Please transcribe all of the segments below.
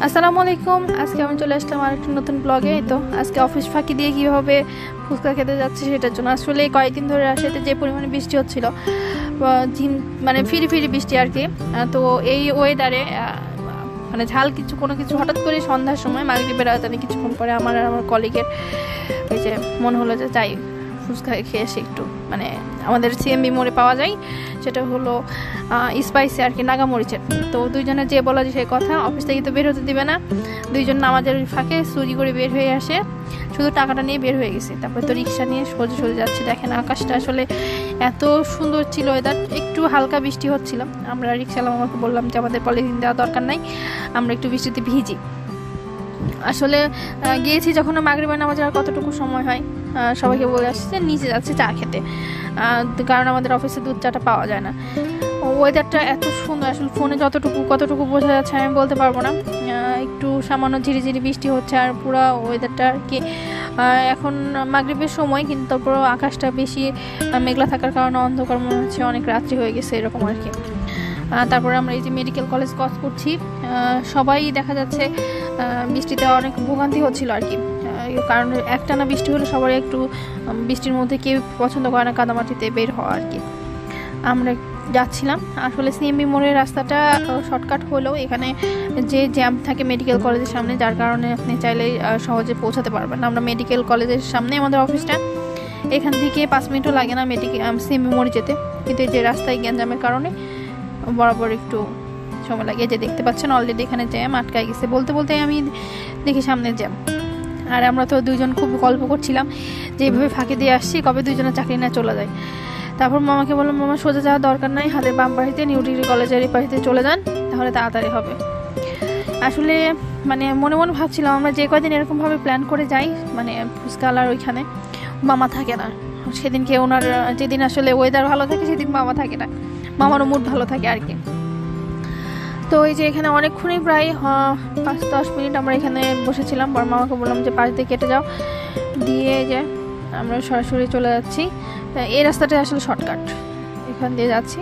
আসসালামু আলাইকুম। আজকে আমি চলে আসলাম আর একটা নতুন ব্লগে। তো আজকে অফিস ফাঁকি দিয়ে কীভাবে ফুচকা খেতে যাচ্ছে সেটার জন্য। আসলে কয়েকদিন ধরে রাজশাহীতে যে পরিমাণে বৃষ্টি হচ্ছিল, মানে ফিরি ফিরি বৃষ্টি আর কি। তো এই ওয়েদারে মানে ঝাল কোনো কিছু হঠাৎ করে সন্ধ্যার সময় মাগরিবের আজানে কিছুক্ষণ পরে আমার কলিগের ওই যে মনে হলো যে যাই ফুচকা খেয়ে এসে একটু, মানে আমাদের সিএমবি মোড়ে পাওয়া যায়, সেটা হলো স্পাইসি আর কি, নাগামরিচের। তো দুইজনে যে বলা যে সেই কথা, অফিস থেকে তো বের হতে দিবে না, দুইজন নামাজের ফাঁকে চুরি করে বের হয়ে আসে, শুধু টাকাটা নিয়ে বের হয়ে গেছে। তারপরে তো রিক্সা নিয়ে সোজা সোজা যাচ্ছে। দেখেন আকাশটা আসলে এত সুন্দর ছিল, ওয়েদার একটু হালকা বৃষ্টি হচ্ছিল। আমরা রিক্সাওয়ালা আমাকে বললাম যে আমাদের পলিথিন দেওয়া দরকার নাই, আমরা একটু বৃষ্টিতে ভিজি। আসলে গিয়েছি যখন মাগরিবের নামাজের আর কতটুকু সময় হয়, সবাইকে বলে আসছে যে নিচে যাচ্ছে চা খেতে, কারণ আমাদের অফিসে দুধ চাটা পাওয়া যায় না। ওয়েদারটা এত সুন্দর, আসলে ফোনে কতটুকু বোঝা যাচ্ছে আমি বলতে পারবো না। একটু সামান্য ঝিরিঝিরি বৃষ্টি হচ্ছে আর পুরো ওয়েদারটা আর কি। এখন মাগরিবের সময়, কিন্তু তারপর আকাশটা বেশি মেঘলা থাকার কারণে অন্ধকার মনে হচ্ছে, অনেক রাত্রি হয়ে গেছে এরকম আর কি। তারপরে আমরা এই যে মেডিকেল কলেজ ক্রস করছি, সবাই দেখা যাচ্ছে বৃষ্টিতে অনেক ভোগান্তি হচ্ছিল আর কি। কারণ একটানা বৃষ্টি হলে সবাই একটু বৃষ্টির মধ্যে কেউ পছন্দ করে না কাদামাটিতে বের হওয়া আর কি। আমরা যাচ্ছিলাম, আসলে সিএমবি মোড়ের রাস্তাটা শর্টকাট হলেও এখানে যে জ্যাম থাকে মেডিকেল কলেজের সামনে, যার কারণে আপনি চাইলেই সহজে পৌঁছাতে পারবেন। আমরা মেডিকেল কলেজের সামনে আমাদের অফিসটা, এখান থেকে 5 মিনিটও লাগে না সিএমবি মোড়ে যেতে, কিন্তু এই যে রাস্তায় গ্যাঞ্জামের কারণে বরাবর একটু সময় লাগে। যে দেখতে পাচ্ছেন অলরেডি এখানে জ্যাম আটকায় গেছে, বলতে বলতে আমি দেখি সামনের জ্যাম। আর আমরা তো দুইজন খুব গল্প করছিলাম যে এইভাবে ফাঁকি দিয়ে আসছি, কবে দুইজনের চাকরি না চলে যায়। তারপর মামাকে বললাম, মামা সোজা যাওয়ার দরকার নাই, হাতের বাম পাশে নিউ ডিগ্রি কলেজের এই পাশে চলে যান, তাহলে তাড়াতাড়ি হবে। আসলে মানে মনে মনে ভাবছিলাম আমরা যে কয়দিন এরকমভাবে প্ল্যান করে যাই, মানে ফুচকালার ওইখানে মামা থাকে না সেদিনকে, ওনার যেদিন আসলে ওয়েদার ভালো থাকে সেদিন মামা থাকে না, মামারও মুড ভালো থাকে আর কি। তো এই যে এখানে অনেকক্ষণই প্রায় 5-10 মিনিট আমরা এখানে বসেছিলাম। বড় মামাকে বললাম যে পাশ দিয়ে কেটে যাও, দিয়ে যে আমরা সরাসরি চলে যাচ্ছি। এই রাস্তাটা আসলে শর্টকাট, এখান দিয়ে যাচ্ছি।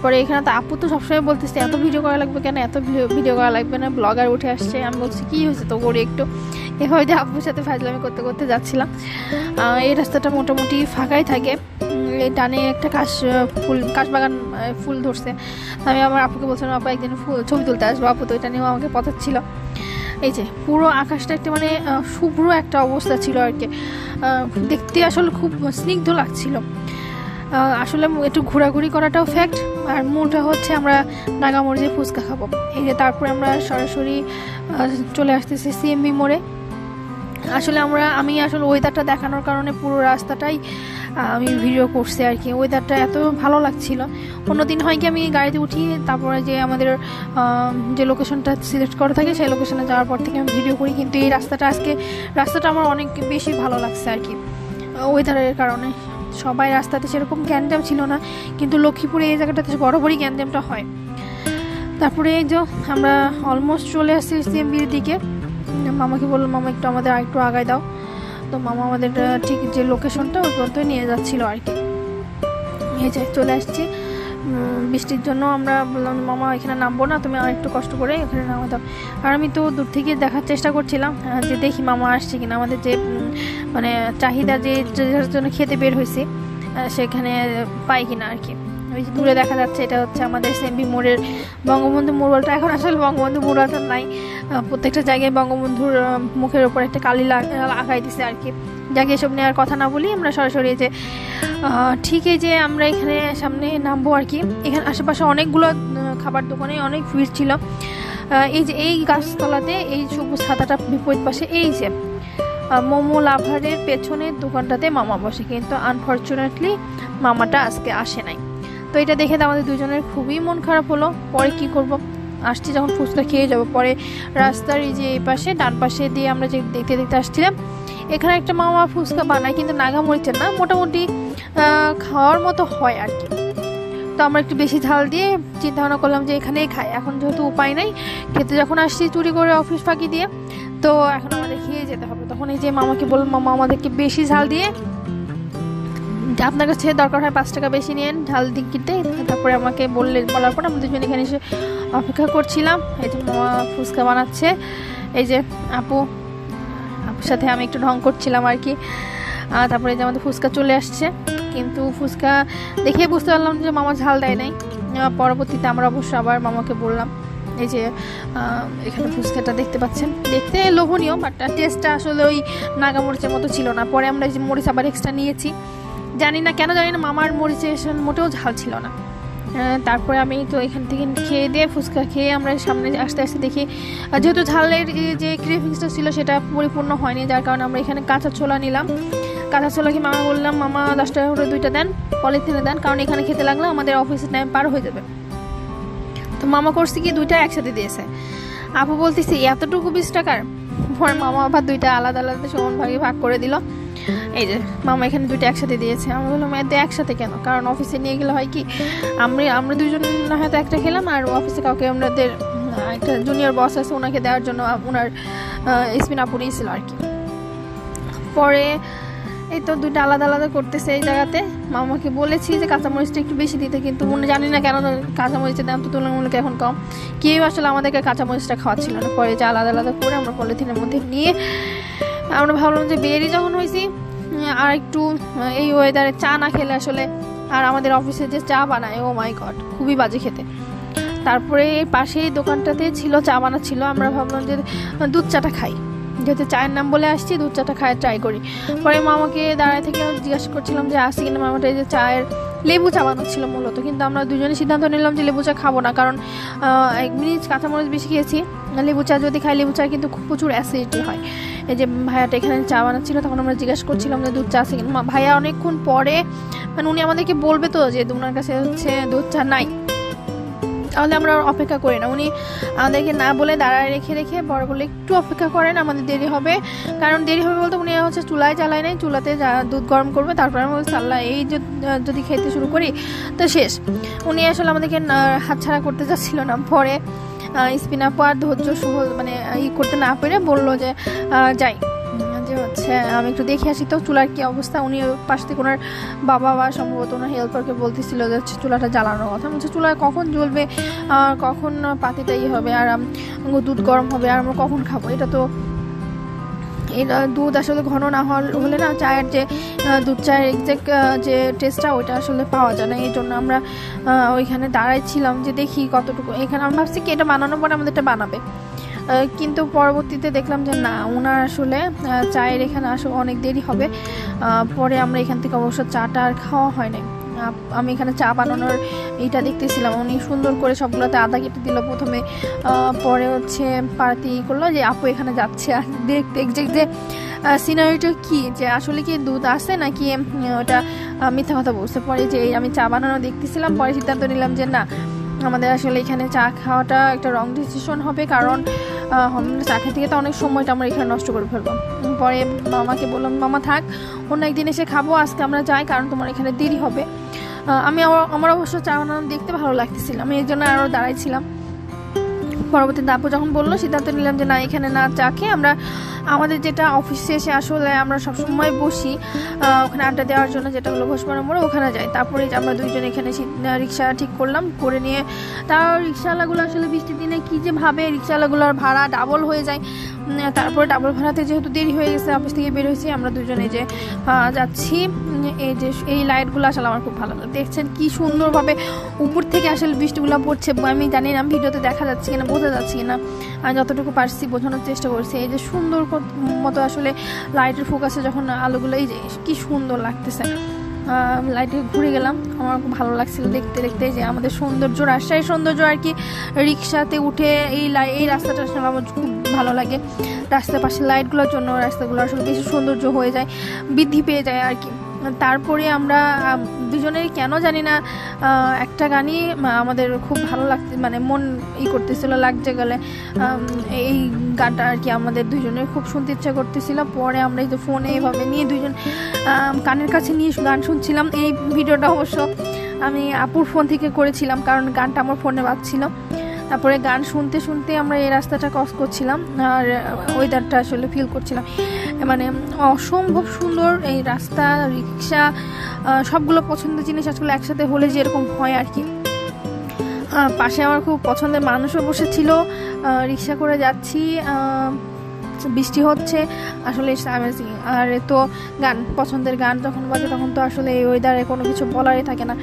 পরে এখানে তো আপু তো সবসময় বলতেছে এত ভিডিও করা লাগবে কেন, এত ভিডিও করা লাগবে না, ব্লগার উঠে আসছে। আমি বলছি কী হয়েছে তো করি একটু, এভাবে যে আপুর সাথে ফাজলামি করতে করতে যাচ্ছিলাম। এই রাস্তাটা মোটামুটি ফাঁকাই থাকে, এই ডানে একটা কাশবাগান ফুল ধরছে। আমি আমার আপুকে বলছিলাম আপু একদিন ছবি তুলতে আসবো, আপু তো এটা নিয়েও আমাকে পথাচ্ছিল। এই যে পুরো আকাশটা একটা মানে শুভ্র একটা অবস্থা ছিল আর কি, দেখতে আসলে খুব স্নিগ্ধ লাগছিল। আসলে একটু ঘোরাঘুরি করাটাও ফ্যাক্ট, আর মূলটা হচ্ছে আমরা নাগামরিচে ফুচকা খাবো। এই যে তারপরে আমরা সরাসরি চলে আসতেছি সিএমবি মোড়ে। আসলে আমি আসলে ওয়েদারটা দেখানোর কারণে পুরো রাস্তাটাই আমি ভিডিও করছি আর কি। ওয়েদারটা এত ভালো লাগছিল। অন্যদিন হয় কি আমি গাড়িতে উঠি, তারপরে যে আমাদের যে লোকেশনটা সিলেক্ট করা থাকে সেই লোকেশনে যাওয়ার পর থেকে আমি ভিডিও করি, কিন্তু এই রাস্তাটা আমার অনেক বেশি ভালো লাগছে আর কি ওয়েদারের কারণে। সবাই রাস্তাতে সেরকম গ্যাঞ্জাম ছিল না, কিন্তু লক্ষ্মীপুরে এই জায়গাটাতে বরাবরই গ্যাঞ্জামটা হয়। তারপরে এই যে আমরা অলমোস্ট চলে আসছি সিএমবির দিকে। মামাকে বললাম মামা একটু আমাদের আরেকটু আগায় দাও, তো মামা আমাদের ঠিক যে লোকেশনটা ওই পর্যন্ত নিয়ে যাচ্ছিল আর কি। এই যে চলে আসছি। বৃষ্টির জন্য আমরা বললাম মামা এখানে নামবো না, তুমি আর একটু কষ্ট করে এখানে নামা দাও। আর আমি তো দূর থেকে দেখার চেষ্টা করছিলাম যে দেখি মামা আসছে কিনা, আমাদের যে মানে চাহিদা যে জন্য খেতে বের হয়েছে সেখানে পাই কিনা আর কি। ওই যে দূরে দেখা যাচ্ছে এটা হচ্ছে আমাদের সিএমবি মোড়ের বঙ্গবন্ধু মুরালটা। এখন আসলে বঙ্গবন্ধু মুরালটা নাই, প্রত্যেকটা জায়গায় বঙ্গবন্ধুর মুখের ওপর একটা কালি আঁকাই দিছে আর কি। যাকে এসব নেওয়ার কথা না বলি, আমরা সরাসরি যে ঠিক এই যে আমরা এখানে সামনে নামবো আর কি। এখানে আশেপাশে অনেকগুলো খাবার দোকানে অনেক ভিড় ছিল। এই যে এই গাছতলাতে এই সবুজ ছাতাটা বিপরীত পাশে এই যে মোমো লাভারের পেছনের দোকানটাতে মামা বসে, কিন্তু আনফর্চুনেটলি মামাটা আজকে আসে নাই। তো এটা দেখে তো আমাদের দুজনের খুবই মন খারাপ হলো। পরে কি করব, আসছি যখন ফুচকা খেয়ে যাবো। পরে রাস্তার এই যে এই পাশে ডান পাশে দিয়ে আমরা যে দেখতে দেখতে আসছিলাম, এখানে একটা মামা ফুচকা বানায়, কিন্তু নাগামরিচের না, মোটামুটি খাওয়ার মতো হয় আর কি। তো আমরা একটু বেশি ঝাল দিয়ে চিন্তা ভাবনা করলাম যে এখানেই খাই। এখন যেহেতু উপায় নাই, খেতে যখন আসছি চুরি করে অফিস ফাঁকি দিয়ে, তো এখন আমাদের খেয়ে যেতে হবে। তখন এই যে মামাকে বললাম মামা আমাদেরকে বেশি ঝাল দিয়ে আপনার কাছে দরকার হয় 5 টাকা বেশি নিন ঝাল দিতে। তারপরে আমাকে বলার পর আমরা দুজন এখানে এসে অপেক্ষা করছিলাম। এই যে মামা ফুচকা বানাচ্ছে, এই যে আপুর সাথে আমি একটু ঢং করছিলাম আর কি। তারপরে যে আমাদের ফুচকা চলে আসছে, কিন্তু ফুচকা দেখে বুঝতে পারলাম যে মামা ঝাল দেয় নাই। পরবর্তীতে আমরা অবশ্য আবার মামাকে বললাম, এই যে এখানে ফুচকাটা দেখতে পাচ্ছেন, দেখতে লোভনীয়, বাট টেস্টটা আসলে ওই নাগা মরিচের মতো ছিল না। পরে আমরা যে মরিচ আবার এক্সট্রা নিয়েছি, জানি না কেন জানি না মামার মরিচে মোটেও ঝাল ছিল না। তারপরে আমি তো এখান থেকে খেয়ে দিয়ে ফুচকা খেয়ে আমরা সামনে আস্তে আস্তে দেখি, যেহেতু ঝালের যে ক্রেভিংসটা ছিল সেটা পরিপূর্ণ হয়নি, যার কারণে আমরা এখানে কাঁচা ছোলা নিলাম। কাঁচা ছোলা কি মামা বললাম, মামা 10 টাকা করে 2টা দেন, পলিথিনে দেন, কারণ এখানে খেতে লাগলে আমাদের অফিসের টাইম পার হয়ে যাবে। তো মামা করছে কি 2টা একসাথে দিয়েছে। আপু বলতেছি এতটুকু 20 টাকার। পরে মামা আবার 2টা আলাদা আলাদা সমান ভাগে ভাগ করে দিল। এই যে মামা এখানে 2টা একসাথে দিয়েছে। আমি বললাম এত একসাথে কেন, কারণ অফিসে নিয়ে গেলে হয় কি আমরা দুজন না হয়তো একটা খেলাম, আর অফিসে কাউকে আমাদের একটা জুনিয়র বস আছে ওনাকে দেওয়ার জন্য ওনার স্পিন আপু নিয়েছিল আর কি। পরে এই তো 2টা আলাদা আলাদা করতেছে এই জায়গাতে। মামাকে বলেছি যে কাঁচামরিচটা একটু বেশি দিতে, কিন্তু জানি না কেন কাঁচামরিচের দাম তো তুলনামূলক এখন কম, কেউ আসলে আমাদেরকে কাঁচামরিচটা খাওয়াচ্ছিল না। পরে যে আলাদা আলাদা করে আমরা পলিথিনের মধ্যে নিয়ে আমরা ভাবলাম যে বেরি যখন হয়েছি আর একটু এই ওয়েদারে চা না খেলে আসলে, আর আমাদের অফিসে যে চা বানায় ও মাই গড খুবই বাজে খেতে। তারপরে পাশেই দোকানটাতে ছিল চা বানাচ্ছিল, আমরা ভাবলাম যে দুধ চাটা খাই, যেহেতু চায়ের নাম বলে আসছি দুধ চাটা খায় ট্রাই করি। পরে মামাকে দাঁড়ায় থেকে জিজ্ঞাসা করছিলাম যে আসছি কিনা, মামাটা এই যে চায়ের লেবু চা বানাচ্ছিল মূলত, কিন্তু আমরা দুজনে সিদ্ধান্ত নিলাম যে লেবু চা খাবো না, কারণ 1 মিনিট কাঁচামরিচ বেশি খেয়েছি। লেবু চা যদি খাই, লেবু চা কিন্তু খুব প্রচুর অ্যাসিডিটি হয়। এই যে ভাইয়াটা এখানে চা বানাচ্ছিল, তখন আমরা জিজ্ঞাসা করছিলাম যে দুধ চা আছে কিনা। ভাইয়া অনেকক্ষণ পরে মানে উনি আমাদেরকে বলবে তো যে ওনার কাছে হচ্ছে দুধ চা নাই, তাহলে আমরা অপেক্ষা করি না। উনি আমাদেরকে না বলে দাঁড়ায় রেখে পরে বলে একটু অপেক্ষা করেন, আমাদের দেরি হবে। কারণ দেরি হবে বলতে উনি হচ্ছে চুলায় জ্বালায় নাই, চুলাতে দুধ গরম করবে, তারপরে আমি বলছি আল্লাহ এই যদি খেতে শুরু করি তো শেষ। উনি আসলে আমাদেরকে হাতছাড়া করতে যাচ্ছিল না। পরে স্পিন আপু আর ধৈর্য সহ মানে করতে না পেরে বললো যে যাই, যে হচ্ছে আমি একটু দেখে আসি তো চুলার কি অবস্থা। উনি পাশ থেকে ওনার বাবা বা সম্ভবত ওনার হেল্পারকে বলতেছিল যে চুলাটা জ্বালানোর কথা। বলছে চুলা কখন জ্বলবে, কখন পাতিটা হবে, আর দুধ গরম হবে, আর আমরা কখন খাবো। এটা তো দুধ আসলে ঘন না হলে না চায়ের যে দুধ চায়ের এক্সাক্ট যে টেস্টটা ওইটা আসলে পাওয়া যায় না। এই জন্য আমরা ওইখানে দাঁড়াইছিলাম যে দেখি কতটুকু। এখানে আমি ভাবছি কি এটা বানানোর পরে আমাদের এটা বানাবে, কিন্তু পরবর্তীতে দেখলাম যে না, ওনার আসলে চায়ের এখানে আসলে অনেক দেরি হবে। পরে আমরা এখান থেকে অবশ্য চাটা আর খাওয়া হয় নাই। আমি এখানে চা বানানোর এইটা দেখতেছিলাম, উনি সুন্দর করে সবগুলোতে আদা কেটে দিল প্রথমে, পরে হচ্ছে পাতি করলো যে আপু এখানে যাচ্ছে। আর দেখতে এক্সাক্ট যে সিনারিটা কি, যে আসলে কি দুধ আসে নাকি ওটা মিথ্যা কথা বলছে। পরে যে আমি চা বানানো দেখতেছিলাম, পরে সিদ্ধান্ত নিলাম যে না, আমাদের আসলে এখানে চা খাওয়াটা একটা রং ডিসিশন হবে, কারণ চা খেতে খেতে অনেক সময়টা আমরা এখানে নষ্ট করে ফেলবো। পরে মামাকে বললাম মামা থাক, অন্য একদিন এসে খাবো, আজকে আমরা যাই, কারণ তোমার এখানে দেরি হবে। আমার অবশ্য চা বানানো দেখতে ভালো লাগতেছিল, আমি এই জন্য আরও দাঁড়াইছিলাম। পরবর্তীতে আপু যখন বললো সিদ্ধান্ত নিলাম যে না, এখানে না চা খেয়ে আমরা আমাদের যেটা অফিসে এসে আসলে আমরা সবসময় বসি ওখানে আড্ডা দেওয়ার জন্য, যেটা হলো ঘোষপাড়া মোড়ে, ওখানে যাই। তারপরে আমরা দুইজন এখানে রিক্সা ঠিক করলাম, করে নিয়ে তার রিক্সাওয়ালাগুলো আসলে বৃষ্টির দিনে কী যে ভাবে, রিক্সাওয়ালাগুলোর ভাড়া ডাবল হয়ে যায়। তারপরে ডাবল ভাড়াতে যেহেতু দেরি হয়ে গেছে, অফিস থেকে বের হয়েছি আমরা দুজনে যে যাচ্ছি। এই যে এই লাইটগুলো আসলে আমার খুব ভালো লাগে, দেখছেন কি সুন্দরভাবে উপর থেকে আসলে বৃষ্টিগুলো পড়ছে। আমি জানি না ভিডিওতে দেখা যাচ্ছে কিনা, বোঝা যাচ্ছে কিনা, আমি যতটুকু পারছি বোঝানোর চেষ্টা করছি। এই যে সুন্দর মতো আসলে লাইটের ফোকাসে যখন আলোগুলো, এই যে কি সুন্দর লাগতেছে। লাইটে ঘুরে গেলাম, আমার খুব ভালো লাগছিল দেখতে দেখতে যে আমাদের সৌন্দর্য, রাজশাহীর সৌন্দর্য আর কি। রিক্সাতে উঠে এই রাস্তাটা আসলে আমার খুব ভালো লাগে। রাস্তার পাশে লাইটগুলোর জন্য রাস্তাগুলো আসলে বেশি সৌন্দর্য হয়ে যায়, বৃদ্ধি পেয়ে যায় আর কি। তারপরে আমরা দুজনেরই কেন জানি না একটা গানই আমাদের খুব ভালো লাগতে, মানে মন করতেছিল, লাগছে গেলে এই গানটা আর কি আমাদের দুজনের খুব শুনতে ইচ্ছা করতেছিল। পরে আমরা এই যে ফোনে এভাবে নিয়ে দুজন কানের কাছে নিয়ে গান শুনছিলাম। এই ভিডিওটা অবশ্য আমি আপুর ফোন থেকে করেছিলাম, কারণ গানটা আমার ফোনে বাজছিল। তারপরে গান শুনতে শুনতে আমরা এই রাস্তাটা ক্রস করছিলাম আর ওয়েদারটা আসলে ফিল করছিলাম। মানে অসম্ভব সুন্দর এই রাস্তা, রিক্সা, সবগুলো পছন্দের জিনিস আসলে একসাথে হলে যেরকম হয় আর কি। পাশে আমার খুব পছন্দের মানুষও বসেছিল, রিক্সা করে যাচ্ছি, বৃষ্টি হচ্ছে, আসলে ইটস অ্যামেজিং। আর তো গান, পছন্দের গান যখন বাজে তখন তো আসলে এই ওয়েদারে কোনো কিছু বলারই থাকে না।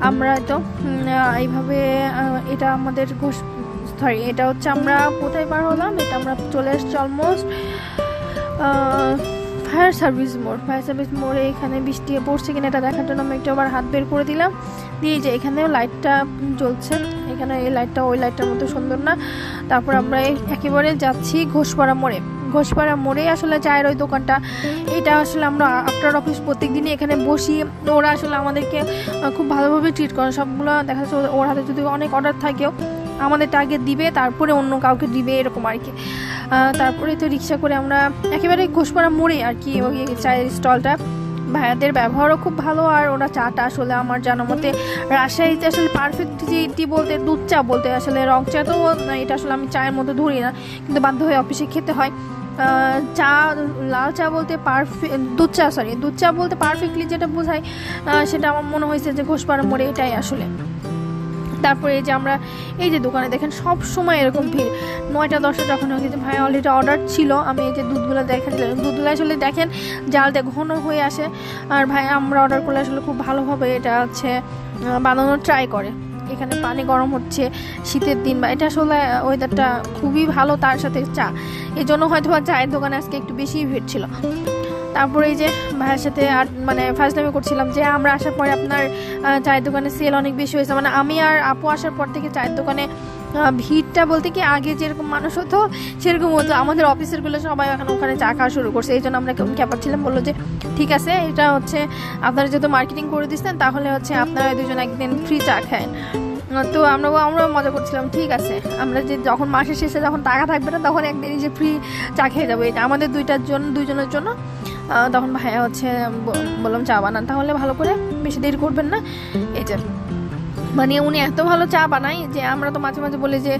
আমরা তো এইভাবে, এটা আমাদের সরি, এটা হচ্ছে আমরা কোথায় পার হলাম, এটা আমরা চলে এসেছি অলমোস্ট ফায়ার সার্ভিস মোড়ে। এখানে বৃষ্টি পড়ছে কিনা এটা দেখার জন্য আমি একটু আবার হাত বের করে দিলাম, দিয়ে যে এখানেও লাইটটা জ্বলছে, এখানে এই লাইটটা ওই লাইটটার মতো সুন্দর না। তারপর আমরা একেবারে যাচ্ছি ঘোষপাড়া মোড়ে আসলে চায়ের ওই দোকানটা। এটা আসলে আমরা আফটার অফিস প্রত্যেক দিনই এখানে বসি, ওরা আসলে আমাদেরকে খুব ভালোভাবে ট্রিট করে। সবগুলো দেখা যাচ্ছে ওর হাতে যদি অনেক অর্ডার থাকেও আমাদের টার্গেট দিবে, তারপরে অন্য কাউকে দিবে, এরকম আর কি। তারপরে তো রিক্সা করে আমরা একেবারে ঘোষপাড়া মোড়ে আর কি ওই চায়ের স্টলটা। ভাইয়াদের ব্যবহারও খুব ভালো, আর ওরা চাটা আসলে আমার জানা মতে রাজশাহীতে আসলে পারফেক্ট টি বলতে দুধ চা বলতে, আসলে রং চা তো এটা আসলে আমি চায়ের মতো ধরি না, কিন্তু বাধ্য হয়ে অফিসে খেতে হয়। চা, লাল চা বলতে দুধ চা বলতে পারফেক্টলি যেটা বোঝায় সেটা আমার মনে হয়েছে যে ঘোষপাড়া মোড়ে এটাই আসলে। তারপরে এই যে আমরা এই যে দোকানে দেখেন সব সময় এরকম ভিড়, 9টা-10টা যখন হয়ে গেছে। ভাই অলরেডি অর্ডার ছিল, আমি এই যে দুধগুলো দেখাচ্ছিলাম, দুধগুলো আসলে দেখেন জালটা ঘন হয়ে আসে। আর ভাই আমরা অর্ডার করলে আসলে খুব ভালোভাবে এটা হচ্ছে বানানোর ট্রাই করে। এখানে পানি গরম হচ্ছে শীতের দিন, বা এটা আসলে ওয়েদারটা খুবই ভালো, তার সাথে চা, এই জন্য হয়তো চায়ের দোকানে আজকে একটু বেশি ভিড় ছিল। তারপরে এই যে ভাইয়ের সাথে আর মানে ফাজলামি করছিলাম যে আমরা আসার পরে আপনার চায়ের দোকানে সেল অনেক বেশি হয়েছে। মানে আমি আর আপু আসার পর থেকে চায়ের দোকানে ভিড়টা বলতে কি আগে যেরকম মানুষ হতো সেরকম হতো, আমাদের অফিসেরগুলো সবাই এখন ওখানে চা খাওয়া শুরু করছে। এই জন্য আমরা ক্যাপাচ্ছিলাম, বললো যে ঠিক আছে, এটা হচ্ছে আপনারা যেহেতু মার্কেটিং করে দিচ্ছেন তাহলে হচ্ছে আপনারা দুজন একদিন ফ্রি চা খায়। তো আমরা মজা করছিলাম, ঠিক আছে আমরা যে যখন মাসের শেষে যখন টাকা থাকবে না তখন একদিনই যে ফ্রি চা খেয়ে যাবো, এটা আমাদের দুইজনের জন্য। তখন ভাইয়া হচ্ছে বললাম চা বানান তাহলে ভালো করে, বেশি দেরি করবেন না। এই যে মানে উনি এত ভালো চা বানায় যে আমরা তো মাঝে মাঝে বলি যে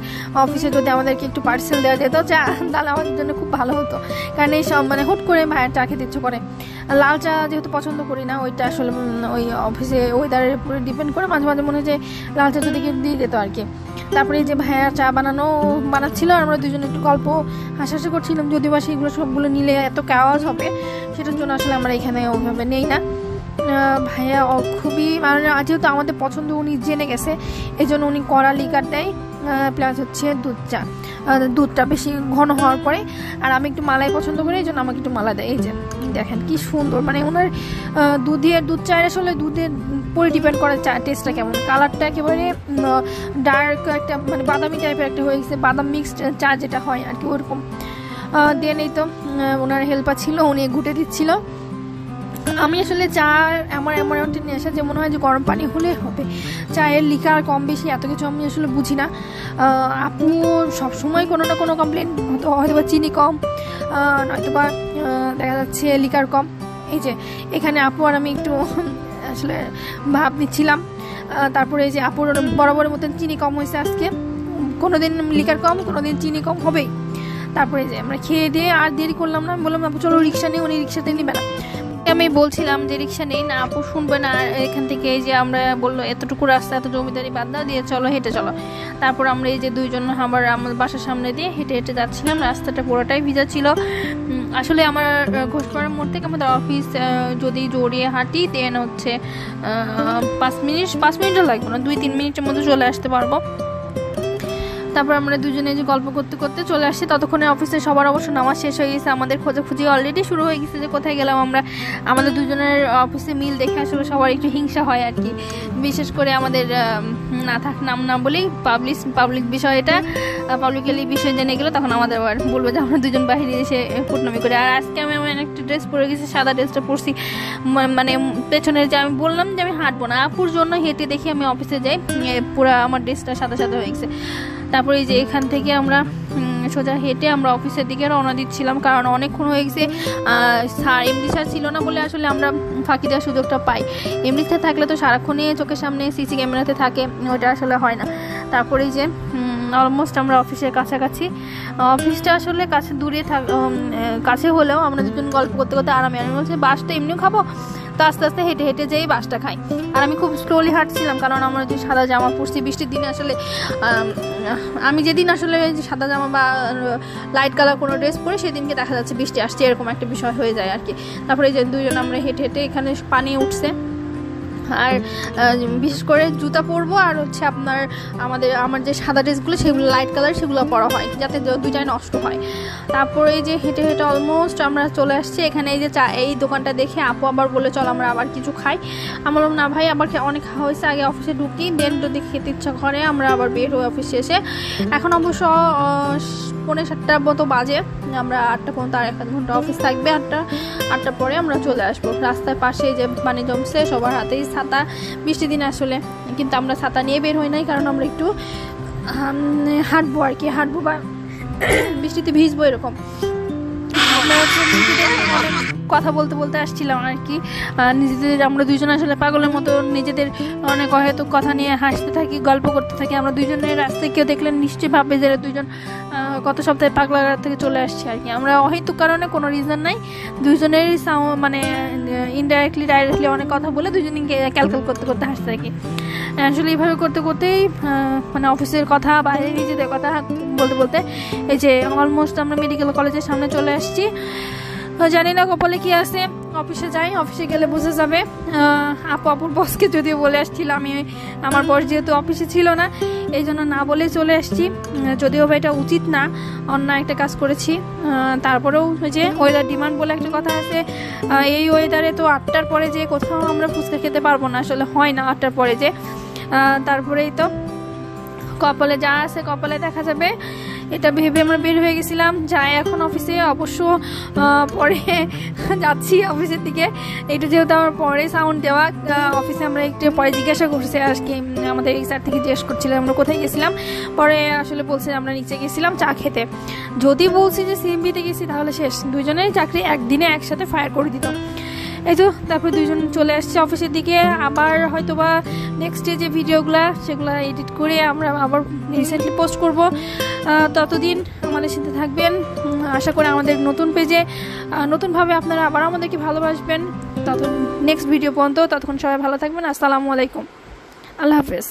অফিসে যদি আমাদেরকে একটু পার্সেল দেওয়া যেত চা, তাহলে আমাদের জন্য খুব ভালো হতো। কারণ এই সব মানে হুট করে ভাইয়ের চা খেতে ইচ্ছে করে। লাল চা যেহেতু পছন্দ করি না, ওইটা আসলে ওই অফিসে ওয়েদারের উপরে ডিপেন্ড করে, মাঝে মাঝে মনে হয় যে লাল চা যদি দিয়ে যেত আর কি। তারপরে এই যে ভাইয়া চা বানাচ্ছিল, আর আমরা দুজনে একটু গল্প হাসাহাসি করছিলাম, যদি বা সেইগুলো সবগুলো নিলে এত আওয়াজ হবে, সেটার জন্য আসলে আমরা এখানে ওইভাবে নেই না। ভাইয়া খুবই মানে যেহেতু আমাদের পছন্দ উনি জেনে গেছে, এই জন্য উনি কড়া লিকার দেয়, প্লাস হচ্ছে দুধটা বেশি ঘন হওয়ার পরে। আর আমি একটু মালাই পছন্দ করি, এই জন্য আমাকে একটু মালা দেয়। এই যে দেখেন কি সুন্দর, মানে ওনার দুধ চায়ের আসলে দুধের পরে ডিপেন্ড করে চা টেস্টটা কেমন। কালারটা একেবারে ডার্ক একটা মানে বাদামি টাইপের একটা হয়ে গেছে, বাদাম মিক্সড চা যেটা হয় আর কি ওরকম। দেন এই তো ওনার হেল্পার ছিল, উনি ঘুটে দিচ্ছিল। আমি আসলে চা আমার এমন একটা নেশা যে মনে হয় যে গরম পানি হলে হবে, চায়ের লিকার কম বেশি এত কিছু আমি আসলে বুঝি না। আপু সবসময় কোনো না কোনো কমপ্লেন, হয়তো বা চিনি কম, নয়তো বা দেখা যাচ্ছে লিকার কম। এই যে এখানে আপু আর আমি একটু আসলে ভাব নিচ্ছিলাম। তারপরে এই যে আপুর বরাবরের মতন চিনি কম হয়েছে আজকে, কোনোদিন লিকার কম কোনোদিন চিনি কম হবেই। তারপরে যে আমরা খেয়ে দিয়ে আর দেরি করলাম না, আমি বললাম আপু চলো রিক্সা নিয়ে, উনি রিক্সাতে নিবে না। আমি বলছিলাম যে রিক্সা নেই না, আপু শুনবে না। এখান থেকে এই যে আমরা বললো এতটুকু রাস্তা এত জমিদারি বাদ দাও দিয়ে চলো হেঁটে চলো। তারপর আমরা এই যে দুইজন আবার আমাদের বাসার সামনে দিয়ে হেঁটে হেঁটে যাচ্ছিলাম, রাস্তাটা পুরোটাই ভিজা ছিল। আসলে আমার ঘোষপাড়ার মোড় থেকে আমাদের অফিস যদি জড়িয়ে হাঁটি দেন হচ্ছে 5 মিনিটও লাগবে না, 2-3 মিনিটের মধ্যে চলে আসতে পারবো। তারপর আমরা দুজনে যে গল্প করতে করতে চলে আসছি, ততক্ষণে অফিসে সবার অবশ্য নামাজ শেষ হয়ে গেছে, আমাদের খোঁজাখুঁজি অলরেডি শুরু হয়ে গেছে যে কোথায় গেলাম আমরা। আমাদের দুজনের অফিসে মিল দেখে আসলে সবার একটু হিংসা হয় আর কি, বিশেষ করে আমাদের নাম না বলেই পাবলিক বিষয়, এটা পাবলিকলি বিষয় জেনে গেলো তখন আমাদের আবার বলবো যে আমরা দুজন বাইরে এসে ফুটনামি করে। আর আজকে আমি এমন একটা ড্রেস পরে গেছি, সাদা ড্রেসটা পরছি, মানে পেছনের যে আমি বললাম যে আমি হাঁটবো না, আপুর জন্য হেঁটে দেখি আমি অফিসে যাই, পুরো আমার ড্রেসটা সাদা সাদা হয়ে গেছে। তারপরে এই যে এখান থেকে আমরা সোজা হেঁটে আমরা অফিসের দিকে রওনা দিচ্ছিলাম, কারণ অনেকক্ষণ হয়ে গেছে। এমডি স্যার ছিল না বলে আসলে আমরা ফাঁকি দেওয়ার সুযোগটা পাই। এমডিতে থাকলে তো সারাক্ষণই চোখের সামনে সিসি ক্যামেরাতে থাকে, ওইটা আসলে হয় না। তারপরে যে অলমোস্ট আমরা অফিসের কাছাকাছি। অফিসটা আসলে কাছে হলেও আমরা দুজন গল্প করতে করতে আরামে, আমি বলছি বাসটা এমনিও খাবো, তো আস্তে আস্তে হেঁটে হেঁটে যেই বাসটা খাই। আর আমি খুব স্লোলি হাঁটছিলাম, কারণ আমরা যে সাদা জামা পরছি বৃষ্টির দিনে, আসলে আমি যেদিন আসলে সাদা জামা বা লাইট কালার কোনো ড্রেস পরে সেদিনকে দেখা যাচ্ছে বৃষ্টি আসছে, এরকম একটা বিষয় হয়ে যায় আর কি। তারপরে এই যে দুজন আমরা হেঁটে হেঁটে এখানে পানি উঠছে, আর বিশেষ করে জুতা পরবো, আর হচ্ছে আমার যে সাদা ড্রেসগুলো সেগুলো লাইট কালার, সেগুলো পরা হয় যাতে দুইটাই নষ্ট হয়। তারপরে এই যে হেঁটে হেঁটে অলমোস্ট আমরা চলে আসছি এখানে। এই যে এই দোকানটা দেখে আপু আবার বলে চল আমরা আবার কিছু খাই। আমার বললাম না ভাই, আবার অনেক খাওয়া হয়েছে, আগে অফিসে ঢুকি, দেন যদি খেতে ইচ্ছা করে আমরা আবার বের হই অফিসে এসে। এখন অবশ্য 7:45 মতো বাজে, আমরা 8টা পর্যন্ত আর 1 ঘন্টা অফিস থাকবে। 8টার পরে আমরা চলে আসবো। রাস্তার পাশে যে পানি জমছে, সবার হাতেই ছাতা, বৃষ্টির দিন আসলে, কিন্তু আমরা ছাতা নিয়ে বের হই নাই, কারণ আমরা একটু হাঁটবো আর কি, হাঁটবো বা বৃষ্টিতে ভিজবো এরকম। আমরা কথা বলতে বলতে আসছিলাম আর কি, নিজেদের আমরা দুইজন আসলে পাগলের মতো নিজেদের অনেক হয়তো কথা নিয়ে হাসতে থাকি, গল্প করতে থাকি। আমরা দুইজনের রাস্তায় কেউ দেখলেন নিশ্চয়ই ভাববে যে দুইজন গত সপ্তাহে পাগলা থেকে চলে আসছে আর কি। আমরা অহেতুক কারণে কোনো রিজন নাই, দুইজনেরই মানে ইনডাইরেক্টলি ডাইরেক্টলি অনেক কথা বলে দুইজনকে ক্যালকুলেট করতে করতে হাসতে থাকি। আসলে এইভাবে করতে করতেই মানে অফিসের কথা, বাইরে নিজেদের কথা বলতে বলতে এই যে অলমোস্ট আমরা মেডিকেল কলেজের সামনে চলে আসছি। জানি না কপালে কি আছে, অফিসে যাই, অফিসে গেলে বুঝে যাবে। আপুর বসকে যদিও বলে আসছিলাম, আমার বস যেহেতু অফিসে ছিল না, এই জন্য না বলে চলে আসছি। যদিও বা এটা উচিত না, অন্য একটা কাজ করেছি। তারপরেও ওই যে ওয়েদার ডিমান্ড বলে একটা কথা আছে, এই ওয়েদারে তো 8টার পরে যে কোথাও আমরা ফুচকা খেতে পারবো না, আসলে হয় না 8টার পরে যে। তারপরেই তো কপালে যা আছে কপালে দেখা যাবে, এটা ভেবে আমরা বের হয়ে গেছিলাম। যাই এখন অফিসে, অবশ্য পরে যাচ্ছি অফিসের দিকে। একটু যেহেতু আমার পরে সাউন্ড দেওয়া, অফিসে আমরা একটু পরে জিজ্ঞাসা করছি আর কি, আমাদের এই স্যার থেকে জিজ্ঞেস করছিলাম আমরা কোথায় গেছিলাম। পরে আসলে বলছে আমরা নিচে গেছিলাম চা খেতে। যদি বলছি যে সিএমবিতে গেছি তাহলে শেষ, দুজনের চাকরি একদিনে একসাথে ফায়ার করে দিত। এই তো তারপর দুজন চলে আসছে অফিসের দিকে। আবার হয়তো বা নেক্সট ডে যে ভিডিওগুলো সেগুলো এডিট করে আমরা আবার রিসেন্টলি পোস্ট করব। ততদিন আমাদের সাথে থাকবেন। আশা করি আমাদের নতুন পেজে নতুনভাবে আপনারা আবার আমাদেরকে ভালোবাসবেন। নেক্সট ভিডিও পর্যন্ত, ততক্ষণ সবাই ভালো থাকবেন। আসসালামু আলাইকুম, আল্লাহ হাফেজ।